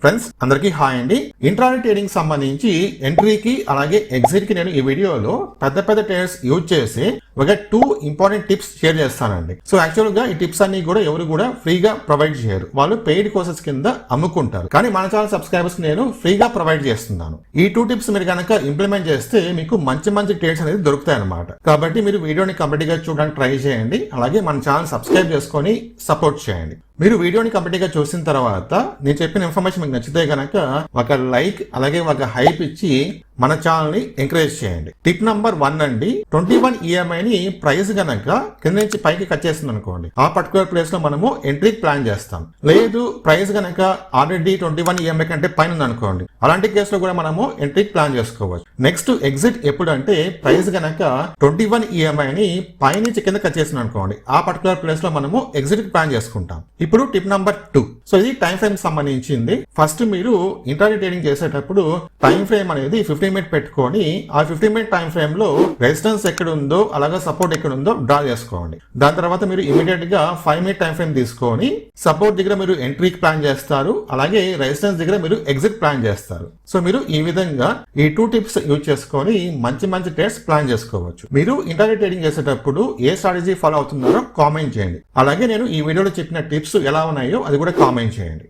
Friends అందరికీ hi అండి. Intraday trading సంబంధించి ఎంట్రీకి అలాగే ఎగ్జిట్ కి నేను ఈ వీడియోలో పెద్ద ట్రేడర్స్ యూజ్ చేసి ఒక 2 ఇంపార్టెంట్ టిప్స్ షేర్ చేస్తానండి. సో యాక్చువల్ గా ఈ టిప్స్ అన్ని కూడా ఎవరు కూడా ఫ్రీగా ప్రొవైడ్ చేయరు, వాళ్ళు పెయిడ్ కోర్సెస్ కింద అమ్ముకుంటారు. కానీ మన ఛానల్ సబ్స్క్రైబర్స్ నేను ఫ్రీగా ప్రొవైడ్ చేస్తున్నాను. ఈ 2 టిప్స్ మీరు కనుక ఇంప్లిమెంట్ చేస్తే మీకు మంచి ట్రేడ్స్ అనేది దొరుకుతాయి అన్నమాట. కాబట్టి మీరు వీడియోని కంప్లీట్ గా చూడడానికి ట్రై చేయండి, అలాగే మన ఛానల్ సబ్స్క్రైబ్ చేసుకొని సపోర్ట్ చేయండి. మీరు వీడియోని కంప్లీట్ గా చూసిన తర్వాత నేను చెప్పిన ఇన్ఫర్మేషన్ మీకు నచ్చితే గనక ఒక లైక్ అలాగే ఒక హైప్ ఇచ్చి మన ఛానల్ ని ఎంకరేజ్ చేయండి. టిప్ నంబర్ 1 అండి, 21 EMI ని ప్రైస్ గనక కింద నుంచి పైకి కట్ చేస్తుంది అనుకోండి, ఆ పర్టికులర్ ప్లేస్ లో మనము ఎంట్రీ ప్లాన్ చేస్తాం. లేదు ప్రైస్ గనక ఆల్రెడీ 21 EMI కంటే పైన ఉంది అనుకోండి, అలాంటి కేసులో కూడా మనము ఎంట్రీ ప్లాన్ చేసుకోవచ్చు. నెక్స్ట్ ఎగ్జిట్ ఎప్పుడు అంటే ప్రైస్ గనక 21 EMI ని పైనుంచి కింద కట్ చేస్తుంది అనుకోండి, ఆ పర్టికులర్ ప్లేస్ లో మనము ఎగ్జిట్ ప్లాన్ చేసుకుంటాం. ఇప్పుడు టిప్ నంబర్ 2. సో ఇది టైం ఫ్రేమ్ సంబంధించింది. ఫస్ట్ మీరు ఇంట్రాడే ట్రేడింగ్ చేసేటప్పుడు టైం ఫ్రేమ్ అనేది 15 మినిట్ పెట్టుకొని ఆ 15 మినిట్ టైం ఫ్రేమ్ లో రెసిస్టెన్స్ ఎక్కడ ఉందో అలాగే సపోర్ట్ ఎక్కడ ఉందో డ్రా చేసుకోండి. దాని తర్వాత మీరు ఇమీడియట్ గా 5 మినిట్ టైం ఫ్రేమ్ తీసుకొని సపోర్ట్ దగ్గర మీరు ఎంట్రీకి ప్లాన్ చేస్తారు, అలాగే రెసిస్టెన్స్ దగ్గర మీరు ఎగ్జిట్ ప్లాన్ చేస్తారు. సో మీరు ఈ విధంగా ఈ 2 టిప్స్ యూజ్ చేసుకొని మంచి ట్రేడ్స్ ప్లాన్ చేసుకోవచ్చు. మీరు ఇంట్రాడే ట్రేడింగ్ చేసేటప్పుడు ఏ స్ట్రాటజీ ఫాలో అవుతున్నారో కామెంట్ చేయండి. అలాగే నేను ఈ వీడియోలో చెప్పిన టిప్స్ ఎలా ఉన్నాయో అది కూడా కామెంట్ చేయండి.